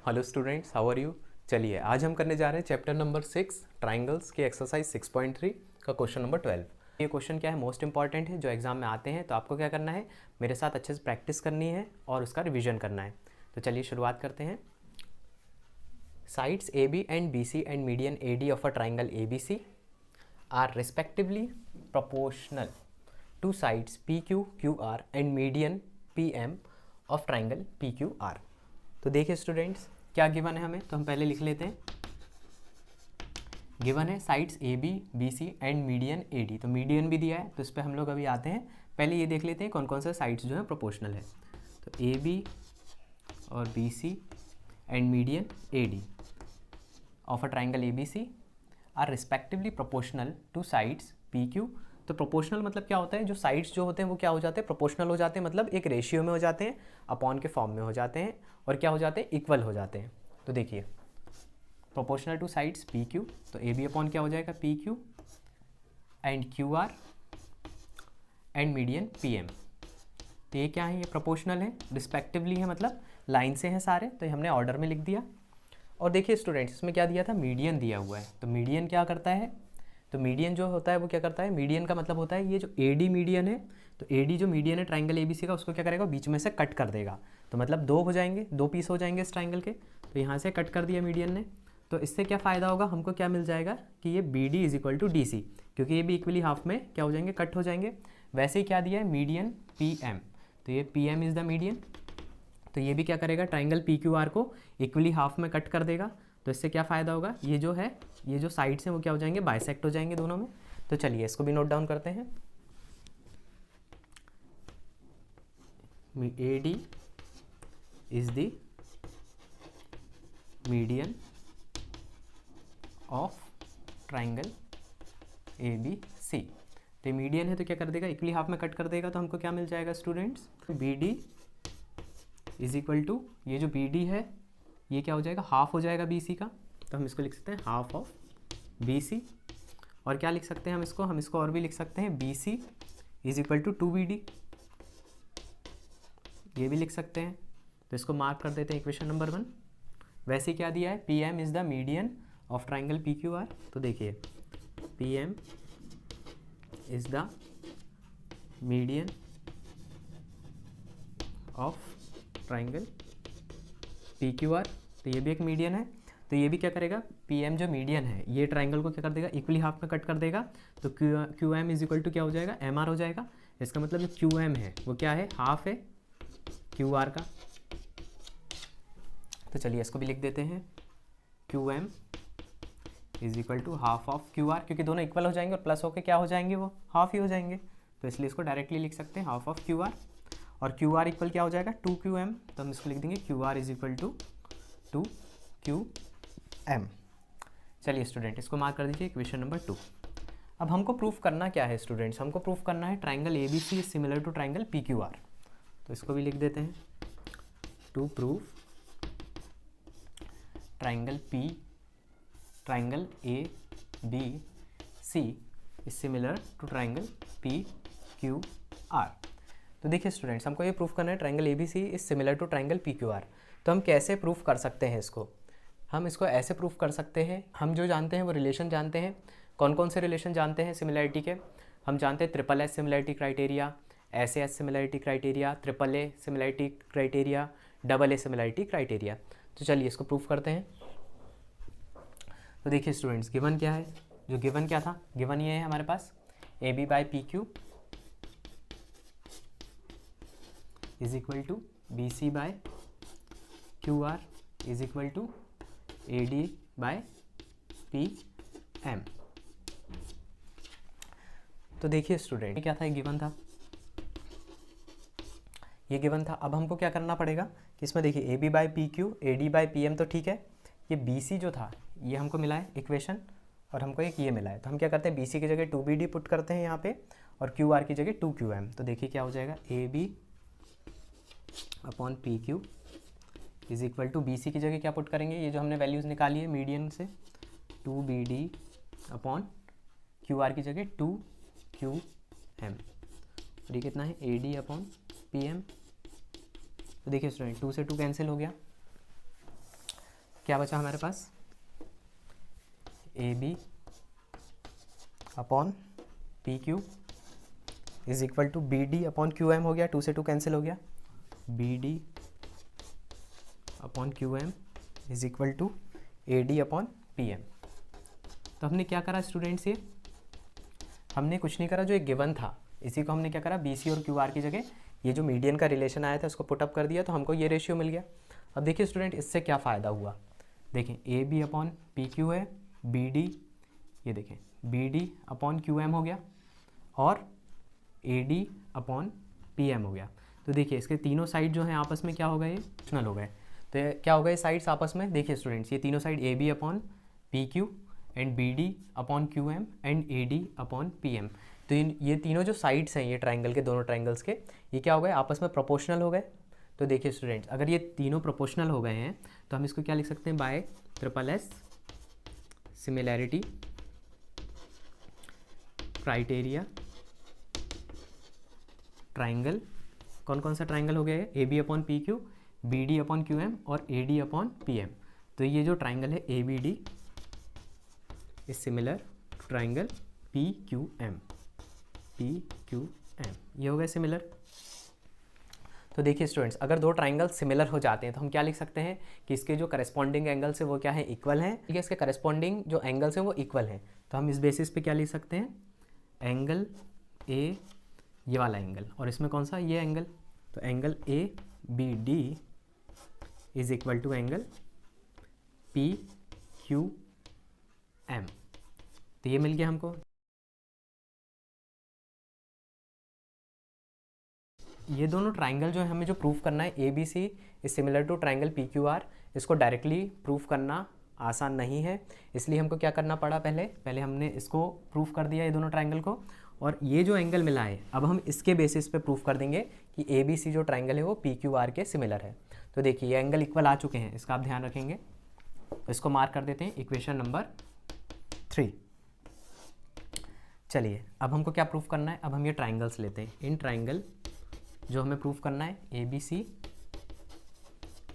Hello students, how are you. चलिए आज हम करने जा रहे हैं चैप्टर नंबर 6 ट्राइंगल्स के एक्सरसाइज 6.3 का क्वेश्चन नंबर 12। ये क्वेश्चन क्या है, मोस्ट इंपॉर्टेंट है, जो एग्जाम में आते हैं। तो आपको क्या करना है, मेरे साथ अच्छे से प्रैक्टिस करनी है और उसका रिविजन करना है। तो चलिए शुरुआत करते हैं। Sides A B and B C and median A D of a triangle A B C are respectively proportional to sides PQ, QR and median PM of triangle PQR। तो देखिए स्टूडेंट्स, क्या गिवन है हमें, तो हम पहले लिख लेते हैं। गिवन है sides A B B C and median A D. तो मीडियन भी दिया है, तो इस पर हम लोग अभी आते हैं। पहले ये देख लेते हैं कौन कौन से साइड्स जो है प्रोपोर्शनल है। तो ए बी और B C and median A D of a triangle A B C are respectively proportional to sides P Q. तो प्रोपोर्शनल मतलब क्या होता है, जो साइड्स जो होते हैं वो क्या हो जाते हैं, प्रोपोर्शनल हो जाते हैं, मतलब एक रेशियो में हो जाते हैं, अपॉन के फॉर्म में हो जाते हैं, और क्या हो जाते हैं, इक्वल हो जाते हैं। तो देखिए proportional to sides P Q, तो ए बी अपॉन क्या हो जाएगा, P Q and Q R and median P M. तो ये क्या है, ये प्रोपोर्शनल है, रिस्पेक्टिवली है, मतलब लाइन से हैं सारे, तो हमने ऑर्डर में लिख दिया। और देखिए स्टूडेंट्स, इसमें क्या दिया था, मीडियन दिया हुआ है। तो मीडियन क्या करता है, तो मीडियन जो होता है वो क्या करता है, मीडियन का मतलब होता है ये जो ए डी मीडियन है, तो ए डी जो मीडियन है ट्राइंगल ए बी सी का, उसको क्या करेगा, बीच में से कट कर देगा। तो मतलब दो हो जाएंगे, दो पीस हो जाएंगे इस ट्राइंगल के। तो यहाँ से कट कर दिया मीडियन ने। तो इससे क्या फ़ायदा होगा, हमको क्या मिल जाएगा कि ये B D is equal to D C, क्योंकि ये भी इक्वली हाफ में क्या हो जाएंगे, कट हो जाएंगे। वैसे ही क्या दिया है, मीडियन पी एम, तो ये P M is the median. तो ये भी क्या करेगा, ट्राइंगल पी क्यू आर को इक्वली हाफ में कट कर देगा। तो इससे क्या फ़ायदा होगा, ये जो है, ये जो साइड्स हैं वो क्या हो जाएंगे, बाइसेक्ट हो जाएंगे दोनों में। तो चलिए इसको भी नोट डाउन करते हैं। A D is the median of triangle A B C. तो मीडियन है तो क्या कर देगा, इक्वली हाफ में कट कर देगा। तो हमको क्या मिल जाएगा students, B D is equal to, ये जो बी डी है ये क्या हो जाएगा, हाफ हो जाएगा बी सी का। तो हम इसको लिख सकते हैं हाफ ऑफ बी सी। और क्या लिख सकते हैं हम इसको और भी लिख सकते हैं, B C is equal to 2BD, ये भी लिख सकते हैं। तो इसको मार्क कर देते हैं इक्वेशन नंबर 1। वैसे क्या दिया है, P M is the median of triangle P Q R. तो देखिए P M is the median of triangle P Q R. तो ये भी एक मीडियन है। तो ये भी क्या करेगा, पी एम जो मीडियन है ये ट्राइंगल को क्या कर देगा, इक्वली हाफ में कट कर देगा। तो Q M is equal to क्या हो जाएगा, एम आर हो जाएगा। इसका मतलब जो क्यू एम है वो क्या है, हाफ है क्यू आर का। तो चलिए इसको भी लिख देते हैं, Q M is equal to half of Q R, क्योंकि दोनों इक्वल हो जाएंगे और प्लस होकर क्या हो जाएंगे, वो हाफ ही हो जाएंगे। तो इसलिए इसको डायरेक्टली लिख सकते हैं हाफ ऑफ क्यू आर। और क्यू आर इक्वल क्या हो जाएगा, 2QM। तो हम इसको लिख देंगे Q R is equal to 2QM। चलिए स्टूडेंट इसको मार्क कर दीजिए इक्वेशन नंबर 2। अब हमको प्रूफ करना क्या है स्टूडेंट्स, हमको प्रूफ करना है triangle A B C is similar to triangle P Q R. तो इसको भी लिख देते हैं, to proof triangle A B C is similar to triangle P Q R. तो देखिए स्टूडेंट्स, हमको ये प्रूफ करना है triangle A B C is similar to triangle P Q R. तो हम कैसे प्रूफ कर सकते हैं इसको, हम इसको ऐसे प्रूफ कर सकते हैं। हम जो जानते हैं वो रिलेशन जानते हैं। कौन कौन से रिलेशन जानते हैं सिमिलैरिटी के, हम जानते हैं triple S similarity criteria, S S similarity criteria, triple A similarity criteria, double A similarity criteria. तो चलिए इसको प्रूफ करते हैं। तो देखिए स्टूडेंट्स, गिवन क्या है, जो गिवन क्या था, गिवन ये है हमारे पास, A B by P Q is equal to B C by Q R is equal to A D by P M. तो देखिए स्टूडेंट, क्या था, ये गिवन था, ये गिवन था। अब हमको क्या करना पड़ेगा कि इसमें देखिए A B by P Q, A D by P M तो ठीक है, ये बी सी जो था ये हमको मिला है इक्वेशन, और हमको एक ये मिला है। तो हम क्या करते हैं, बी सी की जगह 2BD पुट करते हैं यहाँ पे, और क्यू आर की जगह 2QM। तो देखिए क्या हो जाएगा, A B upon P Q is equal to, B C की जगह क्या पुट करेंगे, ये जो हमने वैल्यूज़ निकाली है मीडियन से, 2BD अपॉन क्यू आर की जगह 2QM। और ये कितना है, A D upon P M. तो देखिए स्टूडेंट, 2 से 2 कैंसिल हो गया, क्या बचा हमारे पास, A B upon P Q is equal to B D upon Q M हो गया, 2 से 2 कैंसिल हो गया, B D upon Q M is equal to A D upon P M. तो हमने क्या करा स्टूडेंट्स, ये हमने कुछ नहीं करा, जो एक गिवन था इसी को हमने क्या करा, बी सी और क्यू आर की जगह ये जो मीडियन का रिलेशन आया था उसको पुटअप कर दिया, तो हमको ये रेशियो मिल गया। अब देखिए स्टूडेंट इससे क्या फ़ायदा हुआ, देखें A B upon P Q है, बी डी, ये देखें B D upon Q M हो गया और A D upon P M हो गया। तो देखिए इसके तीनों साइड जो हैं आपस में क्या हो गए, ये प्रोपोर्शनल हो गए। तो ये क्या हो गए साइड्स आपस में, देखिए स्टूडेंट्स ये तीनों side A B upon P Q and B D upon Q M and A D upon P M. तो ये तीनों जो साइड्स हैं ये ट्राइंगल के, दोनों ट्राइंगल्स के, ये क्या हो गए आपस में प्रोपोर्शनल हो गए। तो देखिए स्टूडेंट्स अगर ये तीनों प्रोपोर्शनल हो गए हैं तो हम इसको क्या लिख सकते हैं, by triple S similarity criteria triangle. कौन कौन सा ट्राइंगल हो गया है, A B upon P Q, B D upon Q M और A D upon P M. तो ये जो ट्राइंगल है A B D is similar to triangle P Q M, P Q M, ये हो गए सिमिलर। तो देखिए स्टूडेंट्स अगर दो ट्राइंगल सिमिलर हो जाते हैं तो हम क्या लिख सकते हैं कि इसके जो करस्पॉन्डिंग एंगल्स है वो क्या है, इक्वल हैं, ठीक है, इसके करस्पॉन्डिंग जो एंगल्स हैं वो इक्वल हैं। तो हम इस बेसिस पे क्या लिख सकते हैं, एंगल ए, ये वाला एंगल, और इसमें कौन सा, ये एंगल, तो angle A B D is equal to angle P Q M. तो ये मिल गया हमको। ये दोनों ट्राइंगल जो है हमें जो प्रूफ करना है, A B C is similar to triangle P Q R, इसको डायरेक्टली प्रूफ करना आसान नहीं है, इसलिए हमको क्या करना पड़ा, पहले हमने इसको प्रूफ कर दिया ये दोनों ट्राइंगल को, और ये जो एंगल मिला है अब हम इसके बेसिस पे प्रूफ कर देंगे कि ए बी सी जो ट्राइंगल है वो पी क्यू आर के सिमिलर है। तो देखिए ये एंगल इक्वल आ चुके हैं, इसका आप ध्यान रखेंगे, इसको मार्क कर देते हैं इक्वेशन नंबर 3। चलिए अब हमको क्या प्रूफ करना है, अब हम ये ट्राइंगल्स लेते हैं, इन ट्राइंगल जो हमें प्रूफ करना है A B C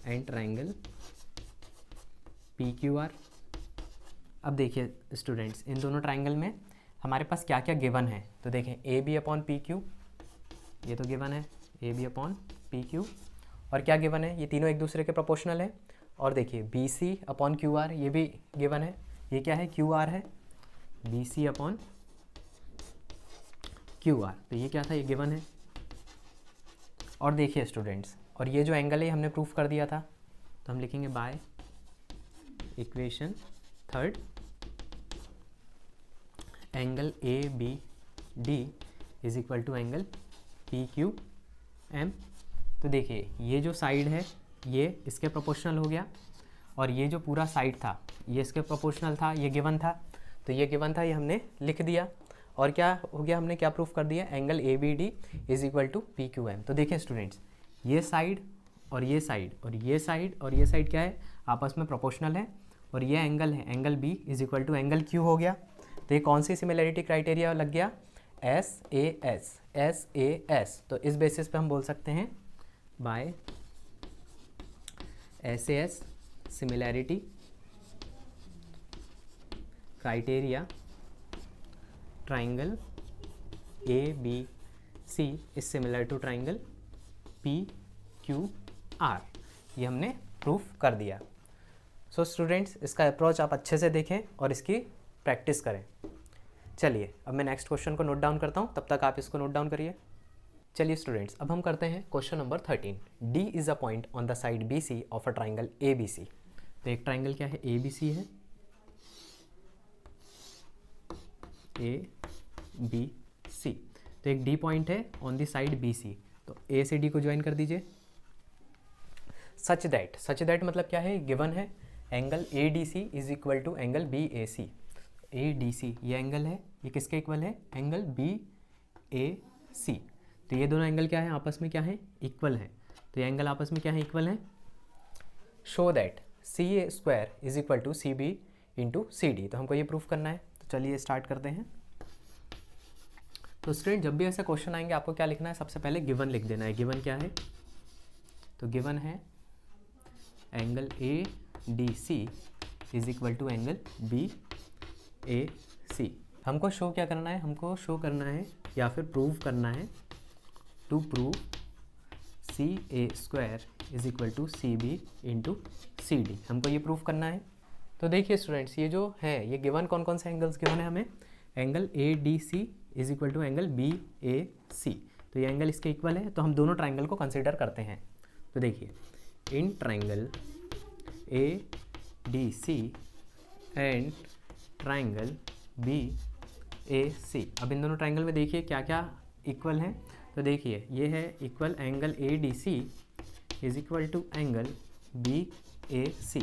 and triangle P Q R. अब देखिए स्टूडेंट्स इन दोनों ट्राइंगल में हमारे पास क्या क्या गिवन है, तो देखें A B upon P Q, ये तो गिवन है A B upon P Q, और क्या गिवन है, ये तीनों एक दूसरे के प्रोपोर्शनल है, और देखिए B C upon Q R ये भी गिवन है, ये क्या है, क्यू आर है, B C upon Q R, तो ये क्या था, ये गिवन है। और देखिए स्टूडेंट्स, और ये जो एंगल है हमने प्रूफ कर दिया था, तो हम लिखेंगे by equation 3 angle A B D is equal to angle P Q M. तो देखिए ये जो साइड है ये इसके प्रोपोर्शनल हो गया, और ये जो पूरा साइड था ये इसके प्रोपोर्शनल था, ये गिवन था, तो ये गिवन था, ये हमने लिख दिया, और क्या हो गया, हमने क्या प्रूफ कर दिया, angle A B D is equal to P Q M. तो देखिए स्टूडेंट्स ये साइड और ये साइड और ये साइड और ये साइड क्या है, आपस में प्रोपोर्शनल है, और ये एंगल है angle B is equal to angle Q हो गया। तो ये कौन सी सिमिलैरिटी क्राइटेरिया लग गया, S A S, S A S. तो इस बेसिस पे हम बोल सकते हैं by S A S similarity criteria triangle A B C is similar to triangle P Q R, ये हमने प्रूफ कर दिया। सो स्टूडेंट्स इसका अप्रोच आप अच्छे से देखें और इसकी प्रैक्टिस करें। चलिए अब मैं नेक्स्ट क्वेश्चन को नोट डाउन करता हूँ, तब तक आप इसको नोट डाउन करिए। चलिए स्टूडेंट्स अब हम करते हैं question number 13। D is a point on the side B C of a triangle A B C. तो एक ट्राइंगल क्या है, ए बी सी है, ए बी सी, तो एक डी पॉइंट है on the side B C, तो ए से डी को ज्वाइन कर दीजिए। सच दैट मतलब क्या है, गिवन है angle A D C is equal to angle B A C. A D C ये एंगल है, ये किसके इक्वल है, एंगल बी ए सी। तो ये दोनों एंगल क्या है, आपस में क्या है, इक्वल है। तो ये एंगल आपस में क्या है, इक्वल है। Show that C A square is equal to C B into C D. तो हमको ये प्रूफ करना है, तो चलिए स्टार्ट करते हैं। तो स्टूडेंट जब भी ऐसे क्वेश्चन आएंगे आपको क्या लिखना है, सबसे पहले गिवन लिख देना है। गिवन क्या है, तो गिवन है angle A D C is equal to angle B A C. हमको शो क्या करना है, हमको शो करना है या फिर प्रूव करना है, to prove C A square is equal to C B into C D, हमको ये प्रूव करना है। तो देखिए स्टूडेंट्स, ये जो है ये गिवन कौन कौन से एंगल्स गिवन है हमें, angle A D C is equal to angle B A C, तो ये एंगल इसके इक्वल है, तो हम दोनों ट्राइंगल को कंसिडर करते हैं। तो देखिए इन triangle A D C and triangle B A C, अब इन दोनों ट्राइंगल में देखिए क्या क्या इक्वल हैं। तो देखिए ये है equal angle A D C is equal to angle B A C,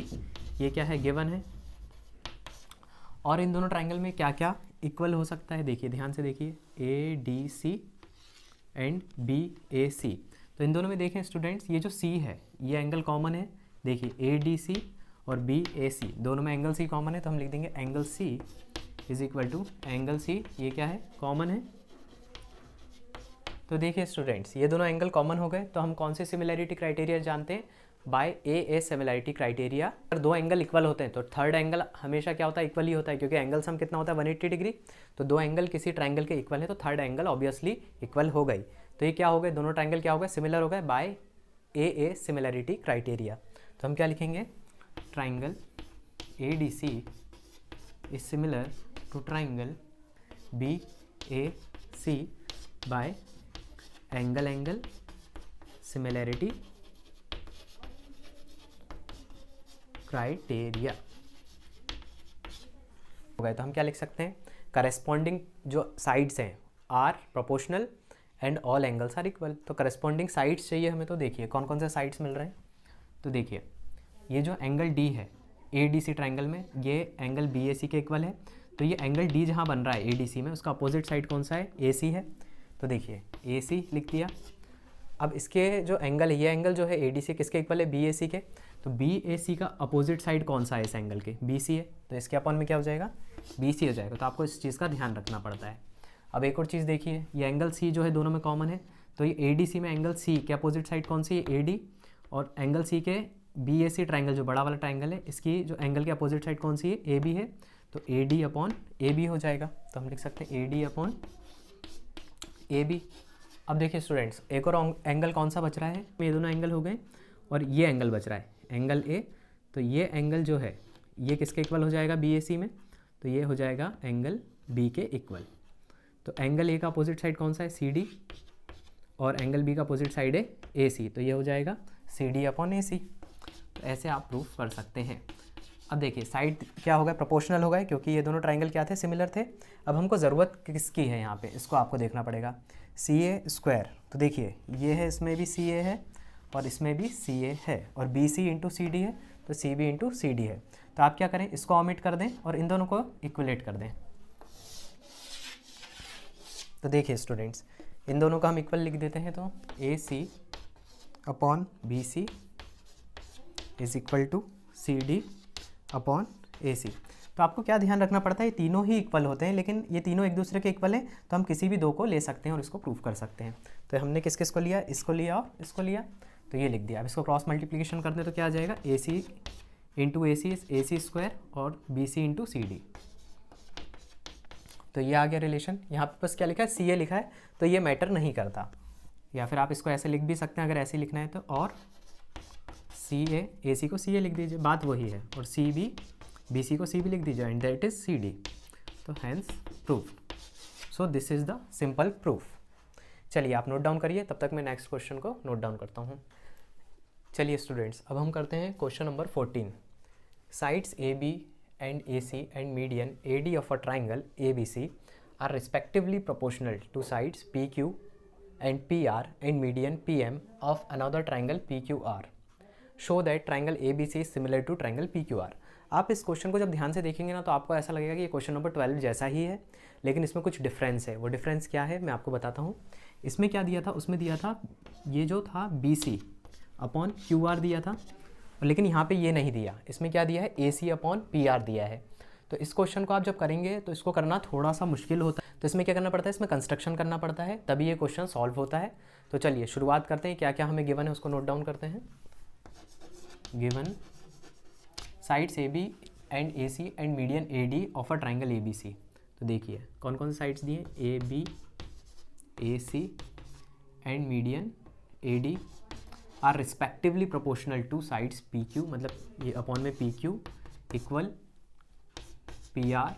ये क्या है गिवन है। और इन दोनों ट्राइंगल में क्या क्या इक्वल हो सकता है, देखिए ध्यान से देखिए, A D C and B A C. तो इन दोनों में देखें स्टूडेंट्स, ये जो सी है ये एंगल कॉमन है, देखिए ए डी सी और बी ए सी दोनों में एंगल सी कॉमन है, तो हम लिख देंगे angle C is equal to angle C, ये क्या है कॉमन है। तो देखिए स्टूडेंट्स, ये दोनों एंगल कॉमन हो गए, तो हम कौन से सिमिलैरिटी क्राइटेरिया जानते हैं, बाय ए सिमिलैरिटी क्राइटेरिया। अगर दो एंगल इक्वल होते हैं तो थर्ड एंगल हमेशा क्या होता है, इक्वल ही होता है, क्योंकि एंगल सम कितना होता है 180 डिग्री। तो दो एंगल किसी ट्राइंगल के इक्वल है तो थर्ड एंगल ऑब्वियसली इक्वल हो गई। तो ये क्या हो गए, दोनों ट्राइंगल क्या हो गए, सिमिलर हो गए बाय ए सिमिलैरिटी क्राइटेरिया। तो हम क्या लिखेंगे, triangle A D C is similar to triangle B A C by angle similarity criteria हो गए। तो हम क्या लिख सकते हैं, करस्पॉन्डिंग जो साइड्स हैं are proportional and all angles are equal. तो करस्पॉन्डिंग साइड्स चाहिए हमें, तो देखिए कौन कौन से साइड्स मिल रहे हैं। तो देखिए ये जो एंगल डी है ए डी सी ट्राइंगल में, ये एंगल बी ए सी के इक्वल है। तो ये एंगल डी जहाँ बन रहा है ए डी सी में, उसका अपोजिट साइड कौन सा है, ए सी है। तो देखिए ए सी लिख दिया। अब इसके जो एंगल है, ये एंगल जो है ए डी सी किसके इक्वल है, बी ए सी के। तो बी ए सी का अपोजिट साइड कौन सा है इस एंगल के, बी सी है, तो इसके अपॉन में क्या हो जाएगा, बी सी हो जाएगा। तो आपको इस चीज़ का ध्यान रखना पड़ता है। अब एक और चीज़ देखिए, ये एंगल सी जो है दोनों में कॉमन है, तो ये ए डी सी में एंगल सी के अपोजिट साइड कौन सी है, ए डी, और एंगल सी के बी ए सी ट्राइंगल जो बड़ा वाला ट्राइंगल है, इसकी जो एंगल के अपोजिट साइड कौन सी है, ए बी है, तो A D upon A B हो जाएगा। तो हम लिख सकते हैं A D upon A B. अब देखिए स्टूडेंट्स, एक और एंगल कौन सा बच रहा है, ये दोनों एंगल हो गए और ये एंगल बच रहा है एंगल ए। तो ये एंगल जो है ये किसके इक्वल हो जाएगा, बी ए सी में, तो ये हो जाएगा एंगल बी के इक्वल। तो एंगल ए का अपोजिट साइड कौन सा है, सी डी, और एंगल बी का अपोजिट साइड है ए सी, तो ये हो जाएगा सी डी अपॉन ए सी। तो ऐसे आप प्रूफ कर सकते हैं। अब देखिए साइड क्या हो गया, प्रोपोर्शनल हो गए, क्योंकि ये दोनों ट्राइंगल क्या थे, सिमिलर थे। अब हमको ज़रूरत किसकी है यहाँ पे, इसको आपको देखना पड़ेगा, सी ए स्क्वायर। तो देखिए ये है, इसमें भी सी ए है और इसमें भी सी ए है, और B C into C D है, तो C B into C D है। तो आप क्या करें, इसको ओमिट कर दें और इन दोनों को इक्वलेट कर दें। तो देखिए स्टूडेंट्स, इन दोनों का हम इक्वल लिख देते हैं, तो A C upon B C is equal to C D upon A C. तो आपको क्या ध्यान रखना पड़ता है, ये तीनों ही इक्वल होते हैं, लेकिन ये तीनों एक दूसरे के इक्वल हैं, तो हम किसी भी दो को ले सकते हैं और इसको प्रूव कर सकते हैं। तो हमने किस किस को लिया, इसको लिया और इसको लिया, तो ये लिख दिया। अब इसको क्रॉस मल्टीप्लिकेशन कर दें तो क्या आ जाएगा, A C into A C square और B C into C D. तो ये आ गया रिलेशन। यहाँ पे बस क्या लिखा है, सी ए लिखा है, तो ये मैटर नहीं करता, या फिर आप इसको ऐसे लिख भी सकते हैं अगर ऐसे लिखना है तो, और सी ए सी को सी ए लिख दीजिए, बात वही है, और सी बी बी सी को सी बी लिख दीजिए, and that is C D. तो hence proof. So this is the simple proof. चलिए आप नोट डाउन करिए, तब तक मैं नेक्स्ट क्वेश्चन को नोट डाउन करता हूँ। चलिए स्टूडेंट्स, अब हम करते हैं question number 14। Sides A B and A C and median A D of a triangle A B C are respectively proportional to sides P Q and P R and median P M of another triangle P Q R. Show that triangle A B C is similar to triangle P Q R. आप इस question को जब ध्यान से देखेंगे ना, तो आपको ऐसा लगेगा कि ये क्वेश्चन नंबर 12 जैसा ही है, लेकिन इसमें कुछ डिफरेंस है। वो डिफरेंस क्या है मैं आपको बताता हूँ। इसमें क्या दिया था, उसमें दिया था ये जो था B C upon Q R दिया था, लेकिन यहाँ पे ये नहीं दिया। इसमें क्या दिया है, A C upon P are दिया है। तो इस क्वेश्चन को आप जब करेंगे तो इसको करना थोड़ा सा मुश्किल होता है। तो इसमें क्या करना पड़ता है, इसमें कंस्ट्रक्शन करना पड़ता है, तभी ये क्वेश्चन सॉल्व होता है। तो चलिए शुरुआत करते हैं, क्या क्या हमें गिवन है उसको नोट डाउन करते हैं। Given sides A B and A C and median A D of a triangle A B C. तो देखिए कौन कौन से साइड्स दिए, A B A C and median A D are respectively proportional to sides P Q, मतलब ये upon में P Q equal P R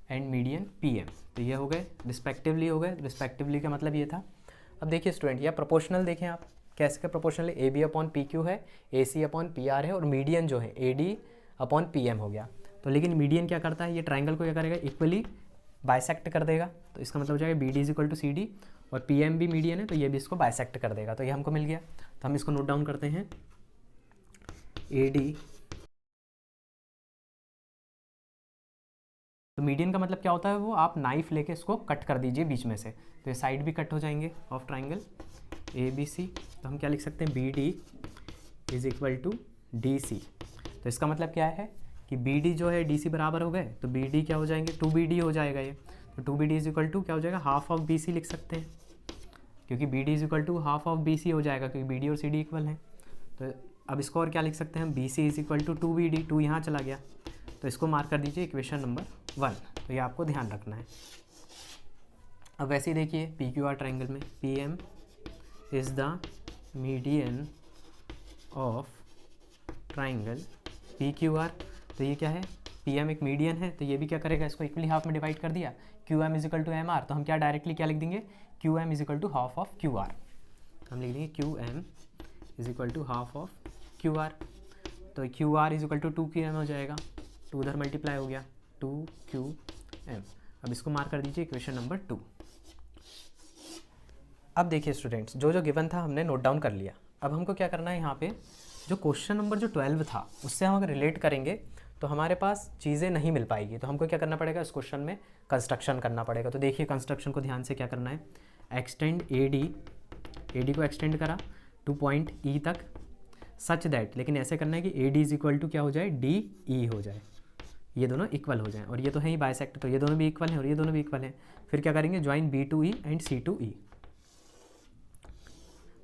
and median P M. तो ये हो गए रिस्पेक्टिवली, हो गए रिस्पेक्टिवली का मतलब ये था। अब देखिए स्टूडेंट, यह प्रोपोर्शनल देखें आप कैसे का प्रोपोर्शनल है, A B upon P Q है, A C upon P R है, और मीडियन जो है A D upon P M हो गया। तो लेकिन मीडियन क्या करता है, ये ट्राइंगल को क्या करेगा, इक्वली बाइसेक्ट कर देगा। तो इसका मतलब हो जाएगा B D is equal to C D, और पी एम भी मीडियन है तो ये भी इसको बाइसेक्ट कर देगा। तो ये हमको मिल गया। तो हम इसको नोट डाउन करते हैं, ए डी। तो मीडियन का मतलब क्या होता है, वो आप नाइफ लेके इसको कट कर दीजिए बीच में से, तो ये साइड भी कट हो जाएंगे of triangle A B C. तो हम क्या लिख सकते हैं, B D is equal to D C. तो इसका मतलब क्या है कि बी डी जो है डी सी बराबर हो गए, तो बी डी क्या हो जाएंगे, टू बी डी हो जाएगा ये। तो two B D is equal to क्या हो जाएगा, हाफ ऑफ बी सी लिख सकते हैं, क्योंकि B D is equal to half of B C हो जाएगा, क्योंकि बी डी और सी डी इक्वल हैं। तो अब इसको और क्या लिख सकते हैं, B C is equal to two B D, two यहाँ चला गया, तो इसको मार्क कर दीजिए इक्वेशन नंबर 1। तो ये आपको ध्यान रखना है। अब वैसे ही देखिए पी क्यू आर ट्राइंगल में P M is the median of triangle P Q R. तो ये क्या है, पी एम एक मीडियन है, तो ये भी क्या करेगा, इसको इक्वली हाफ में डिवाइड कर दिया, Q M is equal to M R. तो हम क्या डायरेक्टली क्या लिख देंगे, Q M is equal to half of Q R. हम लिख देंगे Q M is equal to half of Q R. तो Q R is equal to two Q M हो जाएगा, टू उधर मल्टीप्लाई हो गया, टू क्यू एम। अब इसको मार्क कर दीजिए इक्वेशन नंबर 2। अब देखिए स्टूडेंट्स, जो जो गिवन था हमने नोट डाउन कर लिया। अब हमको क्या करना है, यहाँ पे जो क्वेश्चन नंबर जो 12 था उससे हम अगर रिलेट करेंगे तो हमारे पास चीज़ें नहीं मिल पाएगी। तो हमको क्या करना पड़ेगा, इस क्वेश्चन में कंस्ट्रक्शन करना पड़ेगा। तो देखिए कंस्ट्रक्शन को ध्यान से क्या करना है, एक्सटेंड ए डी को एक्सटेंड करा टू पॉइंट ई तक, सच दैट, लेकिन ऐसे करना है कि A D is equal to क्या हो जाए, डी ई हो जाए, ये दोनों इक्वल हो जाएं। और ये तो है ही बाइसेक्ट, तो ये दोनों भी इक्वल हैं और ये दोनों भी इक्वल हैं। फिर क्या करेंगे, join B to E and C to E.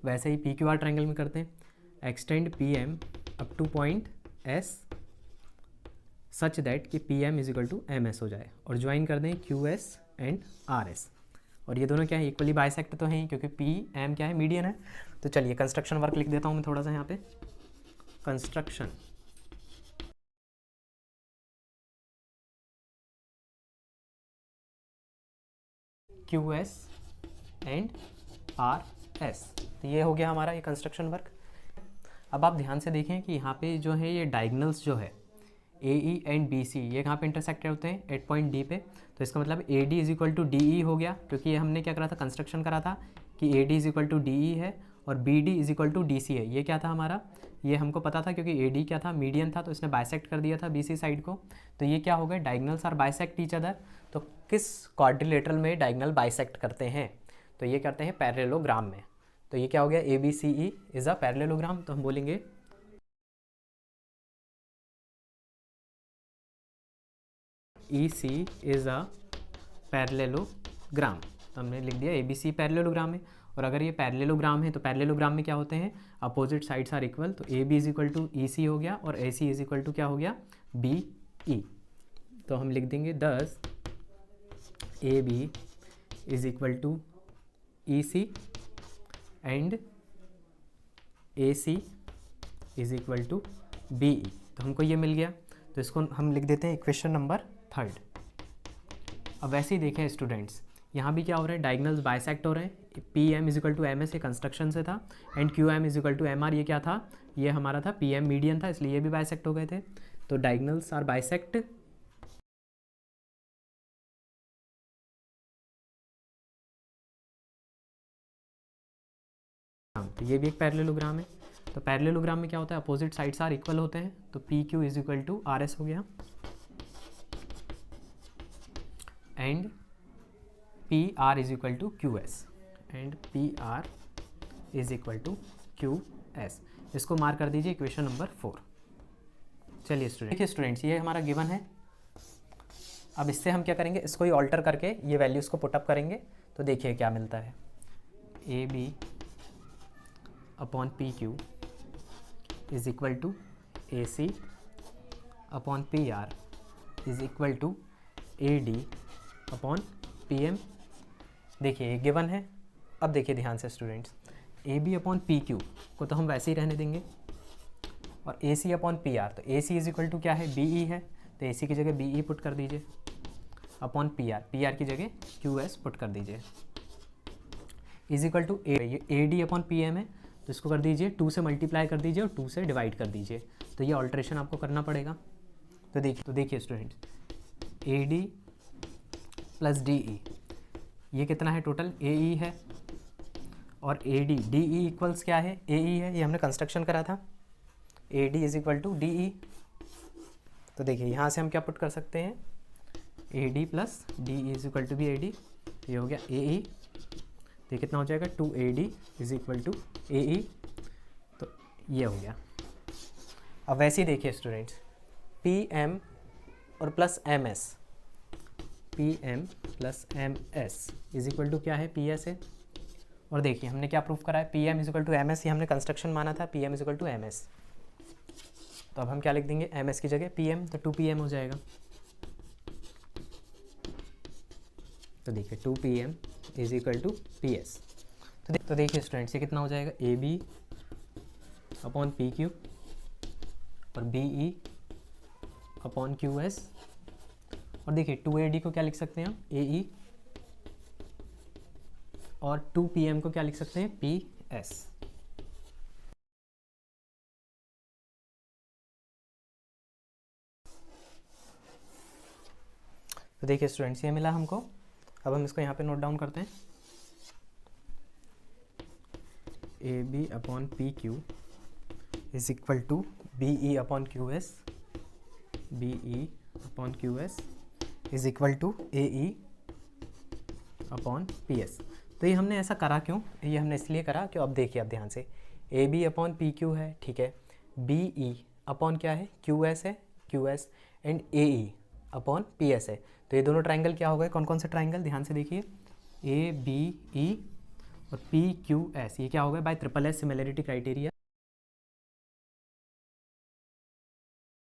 वैसे ही पी क्यू आर ट्राइंगल में करते हैं, extend P M up to point S such that कि P M is equal to M S हो जाए, और ज्वाइन कर दें Q S and R S. और ये दोनों क्या है, इक्वली बाइसेक्ट तो हैं ही, क्योंकि पी एम क्या है, मीडियन है। तो चलिए कंस्ट्रक्शन वर्क लिख देता हूँ मैं थोड़ा सा यहाँ पे, construction Q S and R S. तो ये हो गया हमारा ये कंस्ट्रक्शन वर्क। अब आप ध्यान से देखें कि यहाँ पे जो है ये डायगनल्स जो है ए ई एंड बी सी, ये कहाँ पे इंटरसेक्ट होते हैं, एट पॉइंट डी पे। तो इसका मतलब A D is equal to D E हो गया, क्योंकि ये हमने क्या करा था, कंस्ट्रक्शन करा था कि A D is equal to D E है और B D is equal to D C है। ये क्या था हमारा, ये हमको पता था क्योंकि ए डी क्या था, मीडियन था, तो इसने बाइसेक्ट कर दिया था बी सी साइड को। तो ये क्या हो गए, diagonals are bisect each other. तो किस क्वाड्रिलेटरल में डायगनल बाइसेक्ट करते हैं, तो ये करते हैं पैरेललोग्राम में। तो ये क्या हो गया, A B C E is a parallelogram. तो हम बोलेंगे ई सी इज़ अ पैरेललोग्राम। तो हमने लिख दिया ए बी सी पैरेललोग्राम है। और अगर ये पैरेललोग्राम है तो पैरेललोग्राम में क्या होते हैं, अपोजिट साइड्स आर इक्वल। तो A B is equal to E C हो गया और A C is equal to क्या हो गया, बी ई। तो हम लिख देंगे 10 A B is equal to E C and A C is equal to B E. तो हमको ये मिल गया। तो इसको हम लिख देते हैं इक्वेशन नंबर 3। अब वैसे ही देखें स्टूडेंट्स, यहाँ भी क्या हो रहा है, डायगनल्स बाइसेक्ट हो रहे हैं। P M is equal to M S, ये कंस्ट्रक्शन से था, and Q M is equal to M R, ये क्या था, ये हमारा था पी एम मीडियन था, इसलिए ये भी बाइसेक्ट हो गए थे। तो डायगनल्स आर बाइसेक्ट तो ये भी एक पैरेललोग्राम है। तो पैरेललोग्राम में क्या होता है, अपोजिट साइड्स आर इक्वल होते हैं। तो P Q is equal to R S हो गया and P R is equal to Q S and P R is equal to Q S. इसको मार्क कर दीजिए इक्वेशन नंबर 4। चलिए स्टूडेंट, देखिए स्टूडेंट्स, ये हमारा गिवन है। अब इससे हम क्या करेंगे, इसको ही ऑल्टर करके ये वैल्यूज़ को पुटअप करेंगे। तो देखिए क्या मिलता है, A B upon P Q is equal to A C upon P R is equal to A D upon P M. देखिए ये गिवन है। अब देखिए ध्यान से students, A B upon P Q को तो हम वैसे ही रहने देंगे, और A C upon P R, तो A C is equal to क्या है, बी ई है, तो ए सी की जगह बी ई पुट कर दीजिए, अपॉन पी आर की जगह क्यू एस पुट कर दीजिए, is equal to A D upon P M है, तो इसको कर दीजिए 2 से मल्टीप्लाई कर दीजिए और 2 से डिवाइड कर दीजिए, तो ये ऑल्ट्रेशन आपको करना पड़ेगा। तो देखिए स्टूडेंट्स, ए डी प्लस डी ई, ये कितना है टोटल, ए ई है, और A D D E equals क्या है, ए ई है, ये हमने कंस्ट्रक्शन करा था, A D is equal to D E. तो देखिए यहाँ से हम क्या पुट कर सकते हैं, A D plus D E is equal to B A D, ये हो गया ए ई, तो ये कितना हो जाएगा 2AD is equal to A E, तो ये हो गया। अब वैसे ही देखिए स्टूडेंट्स, पी एम और plus M S, P M plus M S is equal to क्या है, पी एस है, और देखिए हमने क्या प्रूफ करा है, P M is equal to M S, ये हमने कंस्ट्रक्शन माना था, P M is equal to M S, तो अब हम क्या लिख देंगे, एम एस की जगह पी एम, तो 2PM हो जाएगा। तो देखिए 2PM is equal to P S. तो देखिए स्टूडेंट्स, ये कितना हो जाएगा, A B upon P Q और B E upon Q S, और देखिए 2AD को क्या लिख सकते हैं हम, ए ई, और 2PM को क्या लिख सकते हैं, पी एस। तो देखिए स्टूडेंट्स, ये मिला हमको। अब हम इसको यहाँ पे नोट डाउन करते हैं, A B upon P Q is equal to B E upon Q S, B E upon Q S is equal to A E upon P S. तो ये हमने ऐसा करा क्यों, ये हमने इसलिए करा कि अब देखिए, अब ध्यान से, A B upon P Q है, ठीक है, बी ई अपॉन क्या है, क्यू एस है, Q S, and A E upon P S है। तो ये दोनों ट्राइंगल क्या हो गए, कौन कौन से ट्राइंगल, ध्यान से देखिए, ए बी ई और पी क्यू एस, ये क्या हो गए, bye triple S similarity criteria.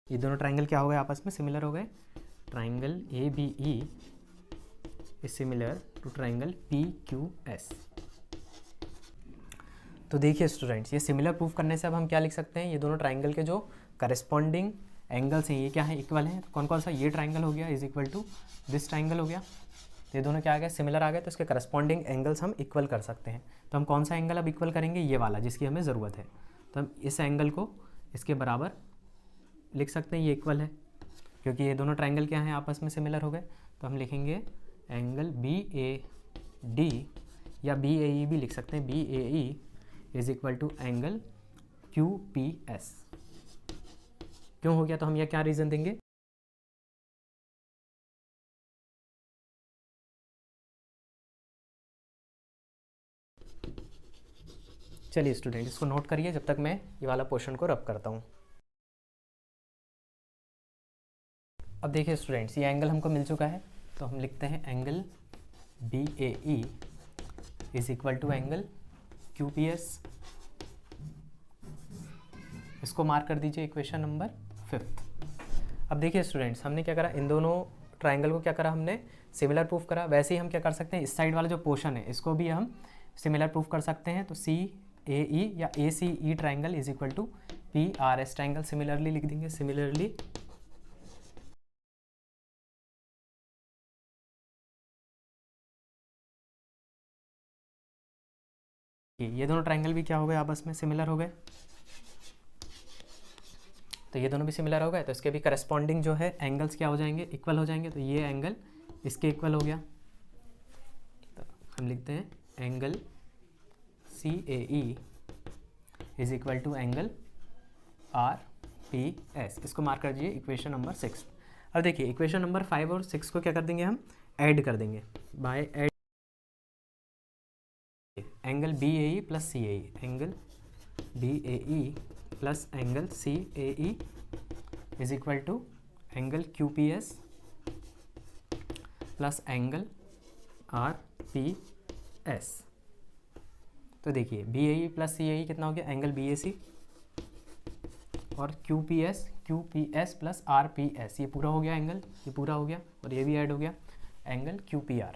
ये दोनों ट्राइंगल क्या हो गए, आपस में सिमिलर हो गए। Triangle A B E is similar to triangle P Q S. तो देखिए स्टूडेंट्स, ये सिमिलर प्रूफ करने से अब हम क्या लिख सकते हैं, ये दोनों ट्राइंगल के जो करस्पॉन्डिंग एंगल्स हैं ये क्या है, इक्वल हैं। कौन कौन सा, ये ट्राइंगल हो गया is equal to this triangle हो गया, तो ये दोनों क्या आ गए, सिमिलर आ गए, तो इसके करस्पॉन्डिंग एंगल्स हम इक्वल कर सकते हैं। तो हम कौन सा एंगल अब इक्वल करेंगे, ये वाला जिसकी हमें ज़रूरत है, तो हम इस एंगल को इसके बराबर लिख सकते हैं, ये इक्वल है, क्योंकि ये दोनों ट्राइंगल क्या हैं, आपस में सिमिलर हो गए। तो हम लिखेंगे एंगल बी ए डी, या बी ए ई भी लिख सकते हैं, B A E is equal to angle Q P S. क्यों हो गया, तो हम यह क्या रीज़न देंगे, चलिए स्टूडेंट इसको नोट करिए जब तक मैं ये वाला पोर्शन को रब करता हूँ। अब देखिए स्टूडेंट्स, ये एंगल हमको मिल चुका है, तो हम लिखते हैं angle B A E is equal to angle Q P S. इसको मार्क कर दीजिए इक्वेशन नंबर 5। अब देखिए स्टूडेंट्स, हमने क्या करा, इन दोनों ट्राइंगल को क्या करा, हमने सिमिलर प्रूफ करा। वैसे ही हम क्या कर सकते हैं, इस साइड वाला जो पोर्शन है इसको भी हम सिमिलर प्रूफ कर सकते हैं। तो सी ए ई या A C E triangle is equal to P R S triangle similarly लिख देंगे। सिमिलरली ये दोनों ट्राइंगल भी क्या हो गए, आपस में सिमिलर हो गए, तो ये दोनों भी सिमिलर हो गए, तो इसके भी करस्पॉन्डिंग जो है एंगल्स क्या हो जाएंगे, इक्वल हो जाएंगे। तो ये एंगल इसके इक्वल हो गया, तो हम लिखते हैं angle C A E is equal to angle R P S. इसको मार्क कर दीजिए इक्वेशन नंबर 6। अब देखिए इक्वेशन नंबर 5 और 6 को क्या कर देंगे, हम ऐड कर देंगे by add angle B A E plus C A E, angle B A E plus angle C A E is equal to angle Q P S plus angle R P S. तो देखिए B A E plus C A ई कितना हो गया, angle B A सी और QPS plus RPS, ये पूरा हो गया एंगल, ये पूरा हो गया और ये भी ऐड हो गया एंगल QPR।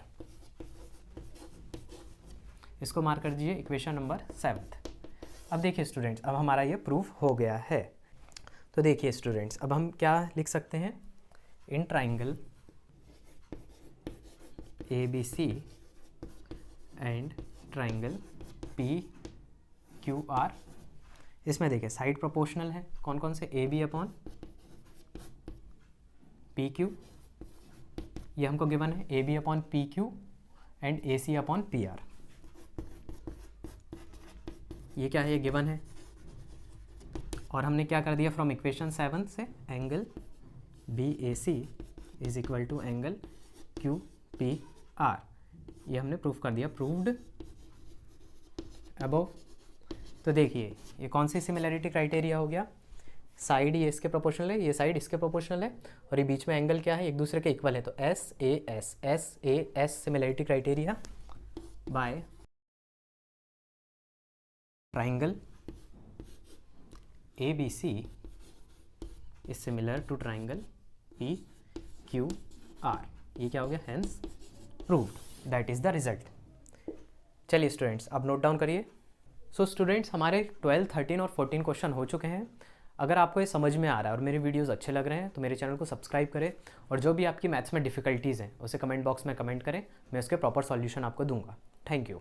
इसको मार्क कर दीजिए इक्वेशन नंबर 7। अब देखिए स्टूडेंट्स, अब हमारा ये प्रूफ हो गया है। तो देखिए स्टूडेंट्स, अब हम क्या लिख सकते हैं, in triangle ABC and triangle PQR, इसमें देखिए साइड प्रोपोर्शनल है, कौन कौन से, AB अपॉन PQ, ये हमको गिवन है, AB upon PQ and AC upon PR, ये क्या है, ये गिवन है। और हमने क्या कर दिया, फ्रॉम इक्वेशन 7 से angle BAC is equal to angle QPR, ये हमने प्रूफ कर दिया, प्रूव्ड अबव। तो देखिए ये कौन सी सिमिलैरिटी क्राइटेरिया हो गया, साइड ये इसके प्रोपोर्शनल है, ये साइड इसके प्रोपोर्शनल है, और ये बीच में एंगल क्या है, एक दूसरे के इक्वल है, तो SAS similarity criteria by triangle ABC is similar to triangle PQR, ये क्या हो गया, hence proved, that is the result. चलिए स्टूडेंट्स, अब नोट डाउन करिए। सो स्टूडेंट्स, हमारे 12, 13 और 14 क्वेश्चन हो चुके हैं। अगर आपको ये समझ में आ रहा है और मेरे वीडियोस अच्छे लग रहे हैं तो मेरे चैनल को सब्सक्राइब करें, और जो भी आपकी मैथ्स में डिफिकल्टीज़ हैं उसे कमेंट बॉक्स में कमेंट करें, मैं उसके प्रॉपर सॉल्यूशन आपको दूंगा। Thank you.